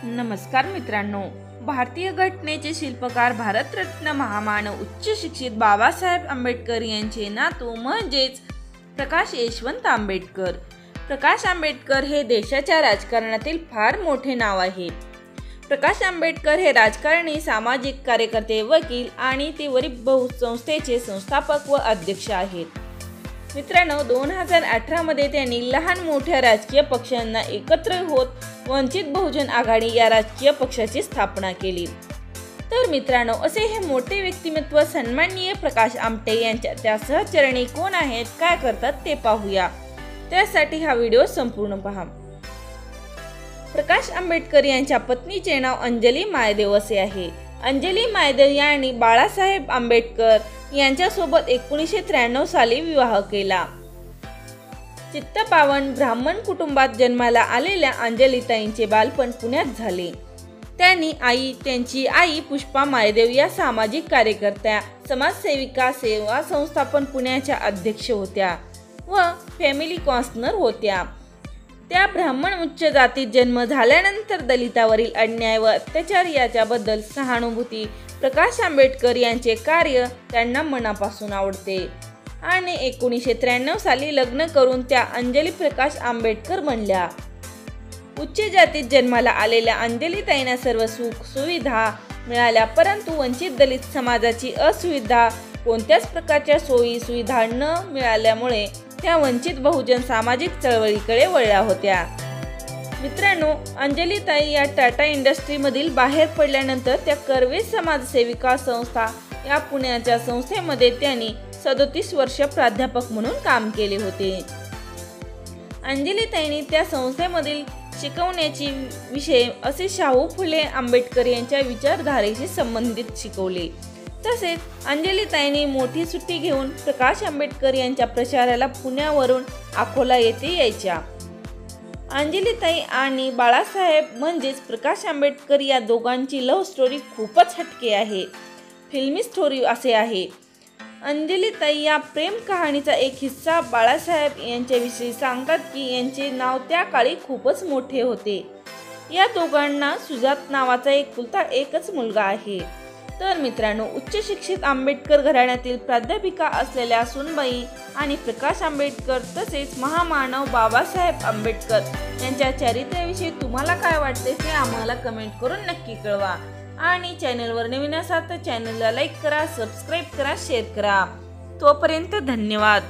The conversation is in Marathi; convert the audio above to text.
नमस्कार मित्रांनो, भारतीय घटनेचे शिल्पकार भारतरत्न महामानव उच्च शिक्षित बाबासाहेब आंबेडकर यांचे नातू म्हणजेच प्रकाश यशवंत आंबेडकर। प्रकाश आंबेडकर हे देशाच्या राजकारणातील फार मोठे नाव आहे। प्रकाश आंबेडकर हे राजकारणी, सामाजिक कार्यकर्ते, वकील आणि ते वरील संस्थेचे संस्थापक व अध्यक्ष आहेत। मित्रांनो, 2018 मध्ये त्यांनी लहान मोठ्या राजकीय पक्षांना एकत्र होत वंचित बहुजन आघाडी या राजकीय पक्षाची स्थापना केली। तर मित्रांनो, असे हे मोठे व्यक्तिमत्व सन्माननीय प्रकाश आमटे यांच्या त्या सहचरणी कोण आहेत, काय करतात ते पाहूया। त्यासाठी हा व्हिडिओ संपूर्ण पहा। प्रकाश आंबेडकर यांच्या पत्नीचे नाव अंजली मायदेव असे आहे। अंजली मायदेव यांनी बाळासाहेब आंबेडकर यांच्यासोबत 1993 साली विवाह केला। चित्तपावन ब्राह्मण कुटुंबात जन्माला आलेल्या अंजलीताईंचे बालपण पुण्यात झाले। त्यांची आई पुष्पा मायदेव या सामाजिक कार्यकर्त्या, समाजसेविका, सेवा संस्थापन पुण्याच्या अध्यक्ष होत्या व फॅमिली काउन्सिलर होत्या। त्या ब्राह्मण उच्च जातीत जन्म झाल्यानंतर दलितावरील अन्याय व अत्याचार याच्याबद्दल सहानुभूती प्रकाश आंबेडकर यांचे कार्य त्यांना मनापासून आवडते आणि 1993 साली लग्न करून त्या अंजली प्रकाश आंबेडकर बनल्या। उच्च जातीत जन्माला आलेल्या अंजलीताईंना सर्व सुख सुविधा मिळाल्या, परंतु वंचित दलित समाजाची असुविधा, कोणत्याच प्रकारच्या सोयी सुविधा न मिळाल्यामुळे त्या वंचित बहुजन सामाजिक चळवळीकडे वळल्या होत्या। मित्रांनो, अंजलीताई या टाटा इंडस्ट्रीमधील बाहेर पडल्यानंतर त्या कर्वे समाजसेविका संस्था या पुण्याच्या संस्थेमध्ये त्यांनी 37 वर्ष प्राध्यापक म्हणून काम केले होते। अंजलीताईंनी त्या संस्थेमधील शिकवण्याचे विषय असे शाहू फुले आंबेडकर यांच्या विचारधारेशी संबंधित शिकवले। तसेच अंजलीताईंनी मोठी सुट्टी घेऊन प्रकाश आंबेडकर यांच्या प्रचाराला पुण्यावरून अकोला येथे यायच्या। अंजलीताई आणि बाळासाहेब म्हणजेच प्रकाश आंबेडकर या दोघांची लव्ह स्टोरी खूपच हटके आहे, फिल्मी स्टोरी असे आहे। अंजलीताई या प्रेम कहाणीचा एक हिस्सा बाळासाहेब यांच्याविषयी सांगतात की यांचे नाव त्या काळी खूपच मोठे होते। या दोघांना सुजात नावाचा एकुलता एकच मुलगा आहे। तर मित्रांनो, उच्च शिक्षित आंबेडकर घराण्यातील प्राध्यापिका असलेल्या सुनबाई आणि प्रकाश आंबेडकर तसेच महामानव बाबासाहेब आंबेडकर यांच्या चरित्राविषयी तुम्हाला काय वाटते ते आम्हाला कमेंट करून नक्की कळवा। आणि चॅनलवर नवीन असाल तर चॅनलला लाईक करा, सबस्क्राईब करा, शेअर करा। तोपर्यंत धन्यवाद।